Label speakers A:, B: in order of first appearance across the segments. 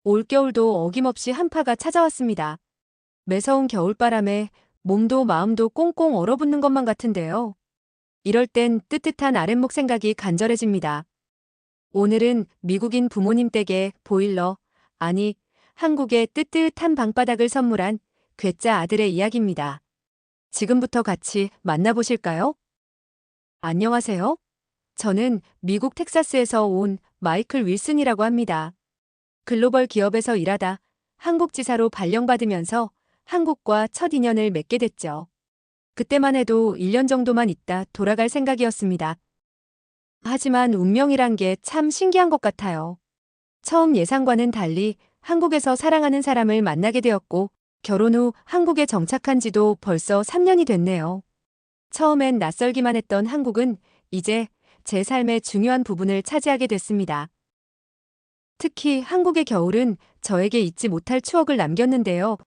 A: 올겨울도 어김없이 한파가 찾아왔습니다. 매서운 겨울바람에 몸도 마음도 꽁꽁 얼어붙는 것만 같은데요. 이럴 땐 뜨뜻한 아랫목 생각이 간절해집니다. 오늘은 미국인 부모님 댁에 보일러, 아니, 한국의 뜨뜻한 방바닥을 선물한 괴짜 아들의 이야기입니다. 지금부터 같이 만나보실까요? 안녕하세요. 저는 미국 텍사스에서 온 마이클 윌슨이라고 합니다. 글로벌 기업에서 일하다 한국 지사로 발령받으면서 한국과 첫 인연을 맺게 됐죠. 그때만 해도 1년 정도만 있다 돌아갈 생각이었습니다. 하지만 운명이란 게 참 신기한 것 같아요. 처음 예상과는 달리 한국에서 사랑하는 사람을 만나게 되었고, 결혼 후 한국에 정착한 지도 벌써 3년이 됐네요. 처음엔 낯설기만 했던 한국은 이제 제 삶의 중요한 부분을 차지하게 됐습니다. 특히 한국의 겨울은 저에게 잊지 못할 추억을 남겼는데요.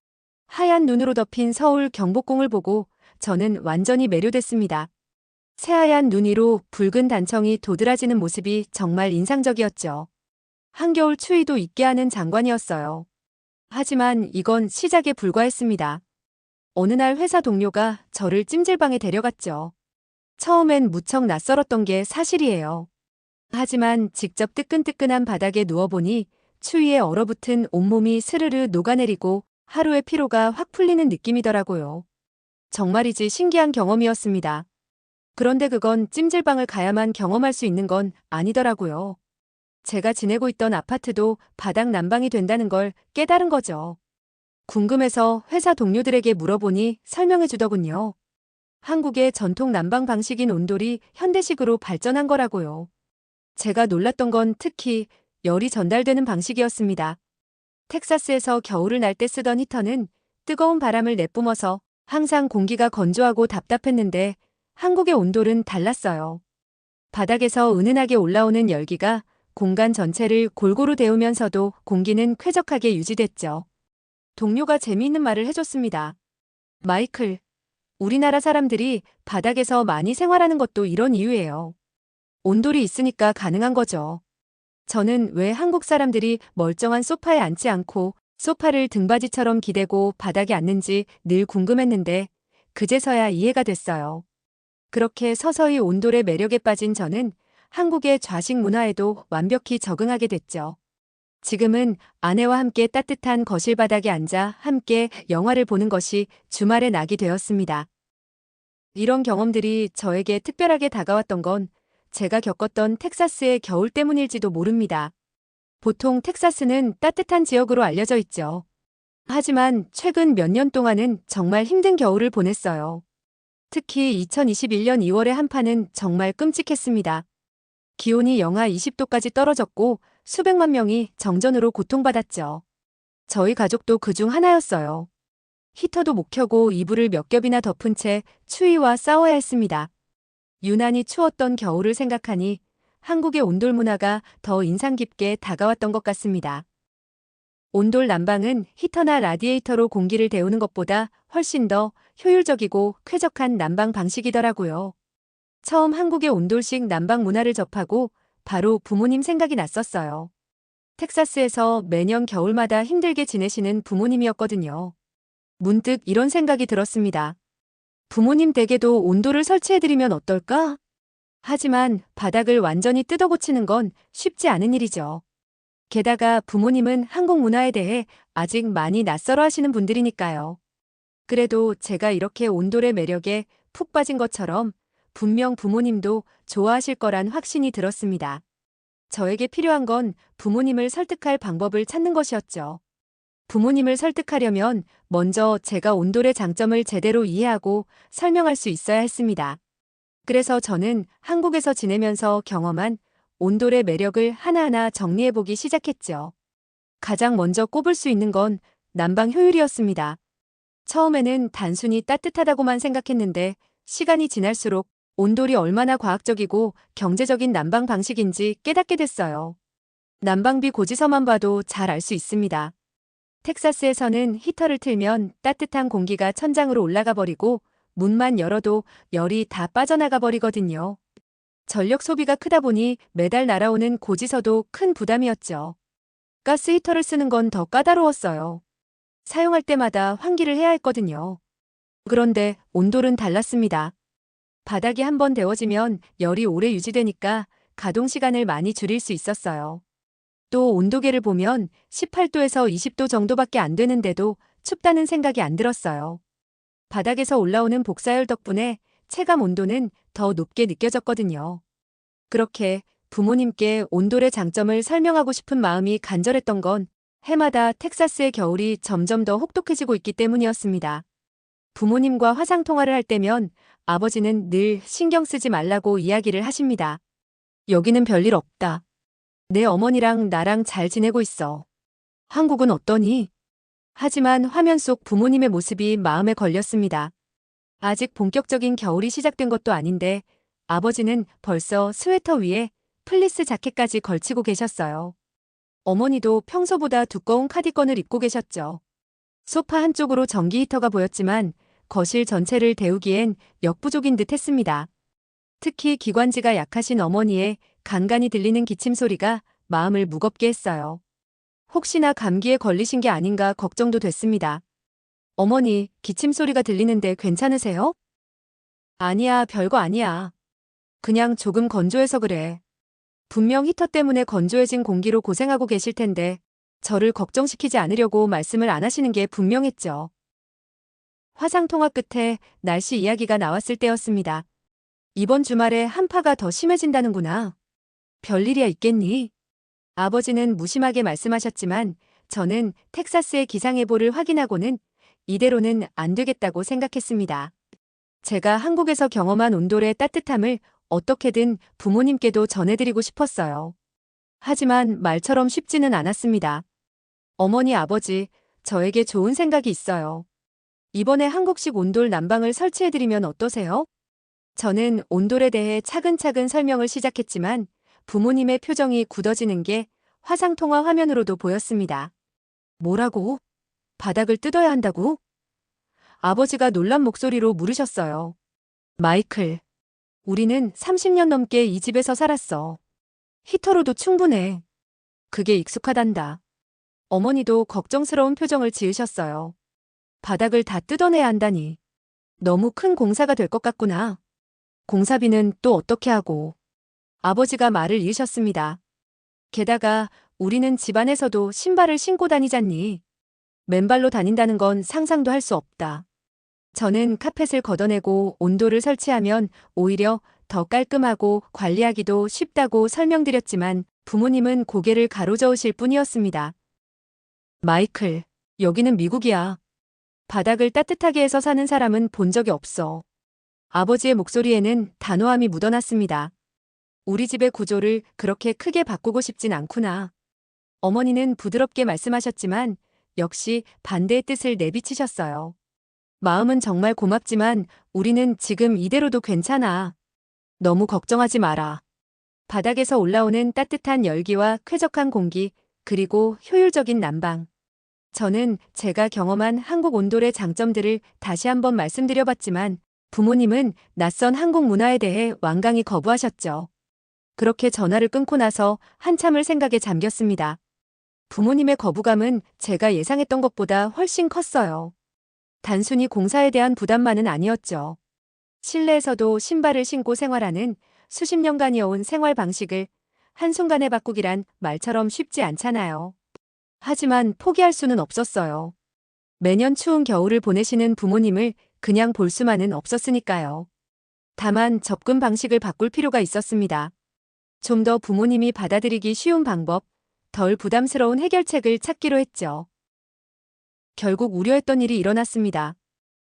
A: 하얀 눈으로 덮인 서울 경복궁을 보고 저는 완전히 매료됐습니다. 새하얀 눈 위로 붉은 단청이 도드라지는 모습이 정말 인상적이었죠. 한겨울 추위도 잊게 하는 장관이었어요. 하지만 이건 시작에 불과했습니다. 어느 날 회사 동료가 저를 찜질방에 데려갔죠. 처음엔 무척 낯설었던 게 사실이에요. 하지만 직접 뜨끈뜨끈한 바닥에 누워보니 추위에 얼어붙은 온몸이 스르르 녹아내리고 하루의 피로가 확 풀리는 느낌이더라고요. 정말이지 신기한 경험이었습니다. 그런데 그건 찜질방을 가야만 경험할 수 있는 건 아니더라고요. 제가 지내고 있던 아파트도 바닥 난방이 된다는 걸 깨달은 거죠. 궁금해서 회사 동료들에게 물어보니 설명해 주더군요. 한국의 전통 난방 방식인 온돌이 현대식으로 발전한 거라고요. 제가 놀랐던 건 특히 열이 전달되는 방식이었습니다. 텍사스에서 겨울을 날 때 쓰던 히터는 뜨거운 바람을 내뿜어서 항상 공기가 건조하고 답답했는데 한국의 온돌은 달랐어요. 바닥에서 은은하게 올라오는 열기가 공간 전체를 골고루 데우면서도 공기는 쾌적하게 유지됐죠. 동료가 재미있는 말을 해줬습니다. 마이클, 우리나라 사람들이 바닥에서 많이 생활하는 것도 이런 이유예요. 온돌이 있으니까 가능한 거죠. 저는 왜 한국 사람들이 멀쩡한 소파에 앉지 않고 소파를 등받이처럼 기대고 바닥에 앉는지 늘 궁금했는데 그제서야 이해가 됐어요. 그렇게 서서히 온돌의 매력에 빠진 저는 한국의 좌식 문화에도 완벽히 적응하게 됐죠. 지금은 아내와 함께 따뜻한 거실 바닥에 앉아 함께 영화를 보는 것이 주말의 낙이 되었습니다. 이런 경험들이 저에게 특별하게 다가왔던 건 제가 겪었던 텍사스의 겨울 때문일지도 모릅니다. 보통 텍사스는 따뜻한 지역으로 알려져 있죠. 하지만 최근 몇 년 동안은 정말 힘든 겨울을 보냈어요. 특히 2021년 2월의 한파는 정말 끔찍했습니다. 기온이 영하 20도까지 떨어졌고 수백만 명이 정전으로 고통받았죠. 저희 가족도 그중 하나였어요. 히터도 못 켜고 이불을 몇 겹이나 덮은 채 추위와 싸워야 했습니다. 유난히 추웠던 겨울을 생각하니 한국의 온돌 문화가 더 인상 깊게 다가왔던 것 같습니다. 온돌 난방은 히터나 라디에이터로 공기를 데우는 것보다 훨씬 더 효율적이고 쾌적한 난방 방식이더라고요. 처음 한국의 온돌식 난방 문화를 접하고 바로 부모님 생각이 났었어요. 텍사스에서 매년 겨울마다 힘들게 지내시는 부모님이었거든요. 문득 이런 생각이 들었습니다. 부모님 댁에도 온돌을 설치해드리면 어떨까? 하지만 바닥을 완전히 뜯어고치는 건 쉽지 않은 일이죠. 게다가 부모님은 한국 문화에 대해 아직 많이 낯설어 하시는 분들이니까요. 그래도 제가 이렇게 온돌의 매력에 푹 빠진 것처럼 분명 부모님도 좋아하실 거란 확신이 들었습니다. 저에게 필요한 건 부모님을 설득할 방법을 찾는 것이었죠. 부모님을 설득하려면 먼저 제가 온돌의 장점을 제대로 이해하고 설명할 수 있어야 했습니다. 그래서 저는 한국에서 지내면서 경험한 온돌의 매력을 하나하나 정리해보기 시작했죠. 가장 먼저 꼽을 수 있는 건 난방 효율이었습니다. 처음에는 단순히 따뜻하다고만 생각했는데 시간이 지날수록 온돌이 얼마나 과학적이고 경제적인 난방 방식인지 깨닫게 됐어요. 난방비 고지서만 봐도 잘 알 수 있습니다. 텍사스에서는 히터를 틀면 따뜻한 공기가 천장으로 올라가 버리고 문만 열어도 열이 다 빠져나가 버리거든요. 전력 소비가 크다 보니 매달 날아오는 고지서도 큰 부담이었죠. 가스 히터를 쓰는 건 더 까다로웠어요. 사용할 때마다 환기를 해야 했거든요. 그런데 온돌은 달랐습니다. 바닥이 한번 데워지면 열이 오래 유지되니까 가동 시간을 많이 줄일 수 있었어요. 또 온도계를 보면 18도에서 20도 정도밖에 안 되는데도 춥다는 생각이 안 들었어요. 바닥에서 올라오는 복사열 덕분에 체감 온도는 더 높게 느껴졌거든요. 그렇게 부모님께 온돌의 장점을 설명하고 싶은 마음이 간절했던 건 해마다 텍사스의 겨울이 점점 더 혹독해지고 있기 때문이었습니다. 부모님과 화상통화를 할 때면 아버지는 늘 신경 쓰지 말라고 이야기를 하십니다. 여기는 별일 없다. 내 어머니랑 나랑 잘 지내고 있어. 한국은 어떠니? 하지만 화면 속 부모님의 모습이 마음에 걸렸습니다. 아직 본격적인 겨울이 시작된 것도 아닌데 아버지는 벌써 스웨터 위에 플리스 자켓까지 걸치고 계셨어요. 어머니도 평소보다 두꺼운 카디건을 입고 계셨죠. 소파 한쪽으로 전기 히터가 보였지만 거실 전체를 데우기엔 역부족인 듯 했습니다. 특히 기관지가 약하신 어머니의 간간이 들리는 기침 소리가 마음을 무겁게 했어요. 혹시나 감기에 걸리신 게 아닌가 걱정도 됐습니다. 어머니, 기침 소리가 들리는데 괜찮으세요? 아니야, 별거 아니야. 그냥 조금 건조해서 그래. 분명 히터 때문에 건조해진 공기로 고생하고 계실 텐데 저를 걱정시키지 않으려고 말씀을 안 하시는 게 분명했죠. 화상통화 끝에 날씨 이야기가 나왔을 때였습니다. 이번 주말에 한파가 더 심해진다는구나. 별일이야 있겠니? 아버지는 무심하게 말씀하셨지만 저는 텍사스의 기상예보를 확인하고는 이대로는 안 되겠다고 생각했습니다. 제가 한국에서 경험한 온돌의 따뜻함을 어떻게든 부모님께도 전해드리고 싶었어요. 하지만 말처럼 쉽지는 않았습니다. 어머니, 아버지, 저에게 좋은 생각이 있어요. 이번에 한국식 온돌 난방을 설치해드리면 어떠세요? 저는 온돌에 대해 차근차근 설명을 시작했지만 부모님의 표정이 굳어지는 게 화상통화 화면으로도 보였습니다. 뭐라고? 바닥을 뜯어야 한다고? 아버지가 놀란 목소리로 물으셨어요. 마이클, 우리는 30년 넘게 이 집에서 살았어. 히터로도 충분해. 그게 익숙하단다. 어머니도 걱정스러운 표정을 지으셨어요. 바닥을 다 뜯어내야 한다니. 너무 큰 공사가 될 것 같구나. 공사비는 또 어떻게 하고. 아버지가 말을 이으셨습니다. 게다가 우리는 집안에서도 신발을 신고 다니잖니. 맨발로 다닌다는 건 상상도 할 수 없다. 저는 카펫을 걷어내고 온돌을 설치하면 오히려 더 깔끔하고 관리하기도 쉽다고 설명드렸지만 부모님은 고개를 가로저으실 뿐이었습니다. 마이클, 여기는 미국이야. 바닥을 따뜻하게 해서 사는 사람은 본 적이 없어. 아버지의 목소리에는 단호함이 묻어났습니다. 우리 집의 구조를 그렇게 크게 바꾸고 싶진 않구나. 어머니는 부드럽게 말씀하셨지만 역시 반대의 뜻을 내비치셨어요. 마음은 정말 고맙지만 우리는 지금 이대로도 괜찮아. 너무 걱정하지 마라. 바닥에서 올라오는 따뜻한 열기와 쾌적한 공기, 그리고 효율적인 난방. 저는 제가 경험한 한국 온돌의 장점들을 다시 한번 말씀드려봤지만 부모님은 낯선 한국 문화에 대해 완강히 거부하셨죠. 그렇게 전화를 끊고 나서 한참을 생각에 잠겼습니다. 부모님의 거부감은 제가 예상했던 것보다 훨씬 컸어요. 단순히 공사에 대한 부담만은 아니었죠. 실내에서도 신발을 신고 생활하는 수십 년간 이어온 생활 방식을 한순간에 바꾸기란 말처럼 쉽지 않잖아요. 하지만 포기할 수는 없었어요. 매년 추운 겨울을 보내시는 부모님을 그냥 볼 수만은 없었으니까요. 다만 접근 방식을 바꿀 필요가 있었습니다. 좀 더 부모님이 받아들이기 쉬운 방법, 덜 부담스러운 해결책을 찾기로 했죠. 결국 우려했던 일이 일어났습니다.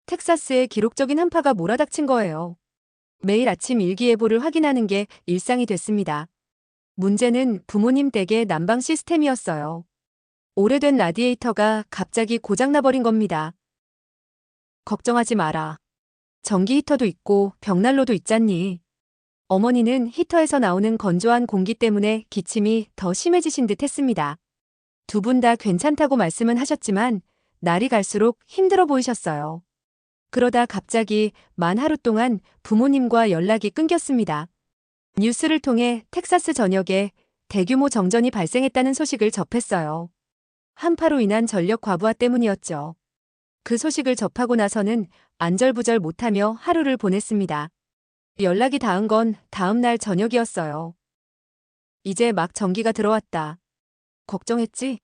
A: 텍사스에 기록적인 한파가 몰아닥친 거예요. 매일 아침 일기예보를 확인하는 게 일상이 됐습니다. 문제는 부모님 댁의 난방 시스템이었어요. 오래된 라디에이터가 갑자기 고장나버린 겁니다. 걱정하지 마라. 전기 히터도 있고 벽난로도 있잖니. 어머니는 히터에서 나오는 건조한 공기 때문에 기침이 더 심해지신 듯 했습니다. 두 분 다 괜찮다고 말씀은 하셨지만 날이 갈수록 힘들어 보이셨어요. 그러다 갑자기 만 하루 동안 부모님과 연락이 끊겼습니다. 뉴스를 통해 텍사스 전역에 대규모 정전이 발생했다는 소식을 접했어요. 한파로 인한 전력 과부하 때문이었죠. 그 소식을 접하고 나서는 안절부절 못하며 하루를 보냈습니다. 연락이 닿은 건 다음 날 저녁이었어요. 이제 막 전기가 들어왔다. 걱정했지?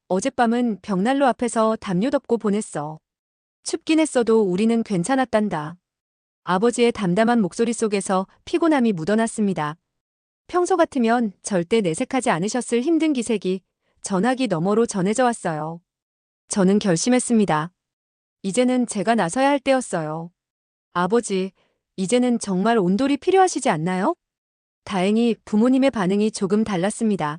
A: 어젯밤은 벽난로 앞에서 담요 덮고 보냈어. 춥긴 했어도 우리는 괜찮았단다. 아버지의 담담한 목소리 속에서 피곤함이 묻어났습니다. 평소 같으면 절대 내색하지 않으셨을 힘든 기색이 전화기 너머로 전해져 왔어요. 저는 결심했습니다. 이제는 제가 나서야 할 때였어요. 아버지, 이제는 정말 온돌이 필요하시지 않나요? 다행히 부모님의 반응이 조금 달랐습니다.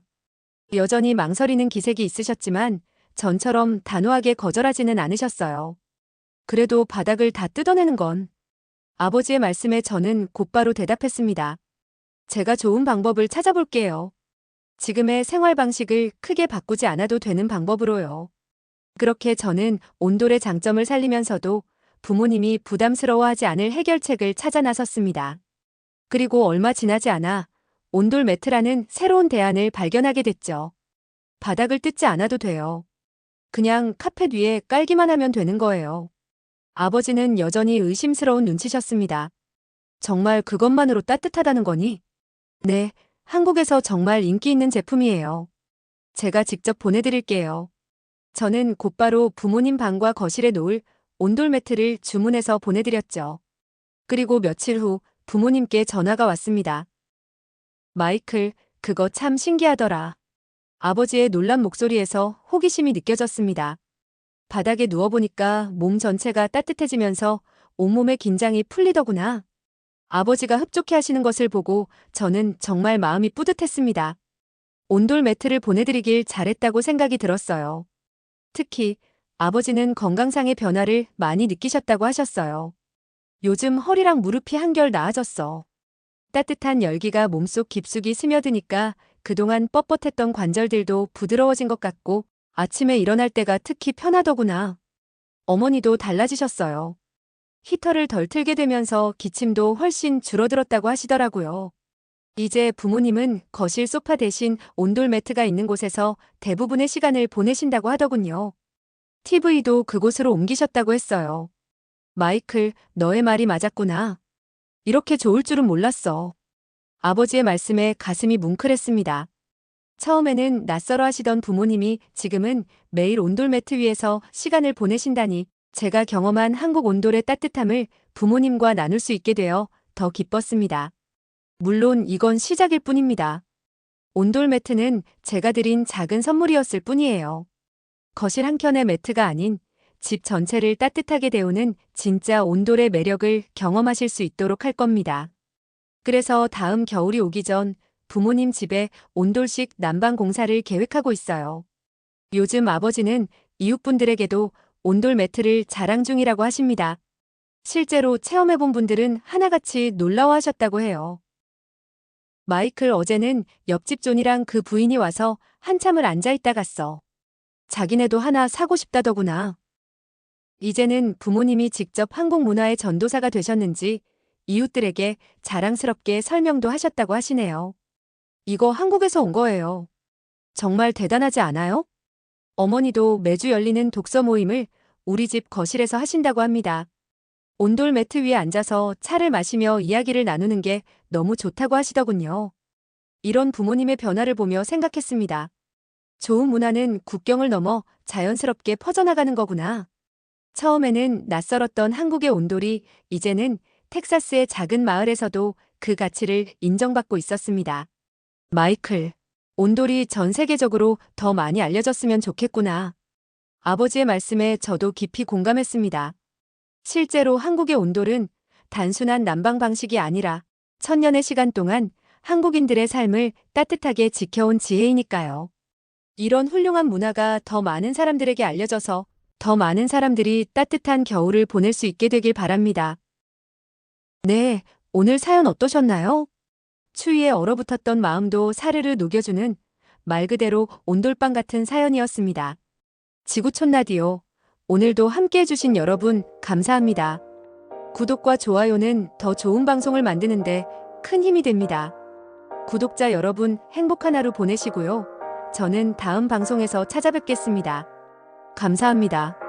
A: 여전히 망설이는 기색이 있으셨지만 전처럼 단호하게 거절하지는 않으셨어요. 그래도 바닥을 다 뜯어내는 건 아버지의 말씀에 저는 곧바로 대답했습니다. 제가 좋은 방법을 찾아볼게요. 지금의 생활 방식을 크게 바꾸지 않아도 되는 방법으로요. 그렇게 저는 온돌의 장점을 살리면서도 부모님이 부담스러워하지 않을 해결책을 찾아 나섰습니다. 그리고 얼마 지나지 않아 온돌 매트라는 새로운 대안을 발견하게 됐죠. 바닥을 뜯지 않아도 돼요. 그냥 카펫 위에 깔기만 하면 되는 거예요. 아버지는 여전히 의심스러운 눈치셨습니다. 정말 그것만으로 따뜻하다는 거니? 네, 한국에서 정말 인기 있는 제품이에요. 제가 직접 보내드릴게요. 저는 곧바로 부모님 방과 거실에 놓을 온돌 매트를 주문해서 보내드렸죠. 그리고 며칠 후 부모님께 전화가 왔습니다. 마이클, 그거 참 신기하더라. 아버지의 놀란 목소리에서 호기심이 느껴졌습니다. 바닥에 누워보니까 몸 전체가 따뜻해지면서 온몸의 긴장이 풀리더구나. 아버지가 흡족해 하시는 것을 보고 저는 정말 마음이 뿌듯했습니다. 온돌 매트를 보내드리길 잘했다고 생각이 들었어요. 특히 아버지는 건강상의 변화를 많이 느끼셨다고 하셨어요. 요즘 허리랑 무릎이 한결 나아졌어. 따뜻한 열기가 몸속 깊숙이 스며드니까 그동안 뻣뻣했던 관절들도 부드러워진 것 같고 아침에 일어날 때가 특히 편하더구나. 어머니도 달라지셨어요. 히터를 덜 틀게 되면서 기침도 훨씬 줄어들었다고 하시더라고요. 이제 부모님은 거실 소파 대신 온돌 매트가 있는 곳에서 대부분의 시간을 보내신다고 하더군요. TV도 그곳으로 옮기셨다고 했어요. 마이클, 너의 말이 맞았구나. 이렇게 좋을 줄은 몰랐어. 아버지의 말씀에 가슴이 뭉클했습니다. 처음에는 낯설어 하시던 부모님이 지금은 매일 온돌 매트 위에서 시간을 보내신다니 제가 경험한 한국 온돌의 따뜻함을 부모님과 나눌 수 있게 되어 더 기뻤습니다. 물론 이건 시작일 뿐입니다. 온돌 매트는 제가 드린 작은 선물이었을 뿐이에요. 거실 한켠의 매트가 아닌 집 전체를 따뜻하게 데우는 진짜 온돌의 매력을 경험하실 수 있도록 할 겁니다. 그래서 다음 겨울이 오기 전 부모님 집에 온돌식 난방 공사를 계획하고 있어요. 요즘 아버지는 이웃분들에게도 온돌 매트를 자랑 중이라고 하십니다. 실제로 체험해본 분들은 하나같이 놀라워하셨다고 해요. 마이클, 어제는 옆집 존이랑 그 부인이 와서 한참을 앉아있다 갔어. 자기네도 하나 사고 싶다더구나. 이제는 부모님이 직접 한국 문화의 전도사가 되셨는지 이웃들에게 자랑스럽게 설명도 하셨다고 하시네요. 이거 한국에서 온 거예요. 정말 대단하지 않아요? 어머니도 매주 열리는 독서 모임을 우리 집 거실에서 하신다고 합니다. 온돌 매트 위에 앉아서 차를 마시며 이야기를 나누는 게 너무 좋다고 하시더군요. 이런 부모님의 변화를 보며 생각했습니다. 좋은 문화는 국경을 넘어 자연스럽게 퍼져나가는 거구나. 처음에는 낯설었던 한국의 온돌이 이제는 텍사스의 작은 마을에서도 그 가치를 인정받고 있었습니다. 마이클, 온돌이 전 세계적으로 더 많이 알려졌으면 좋겠구나. 아버지의 말씀에 저도 깊이 공감했습니다. 실제로 한국의 온돌은 단순한 난방 방식이 아니라 천년의 시간 동안 한국인들의 삶을 따뜻하게 지켜온 지혜이니까요. 이런 훌륭한 문화가 더 많은 사람들에게 알려져서 더 많은 사람들이 따뜻한 겨울을 보낼 수 있게 되길 바랍니다. 네, 오늘 사연 어떠셨나요? 추위에 얼어붙었던 마음도 사르르 녹여주는 말 그대로 온돌방 같은 사연이었습니다. 지구촌 라디오, 오늘도 함께 해주신 여러분 감사합니다. 구독과 좋아요는 더 좋은 방송을 만드는데 큰 힘이 됩니다. 구독자 여러분, 행복한 하루 보내시고요. 저는 다음 방송에서 찾아뵙겠습니다. 감사합니다.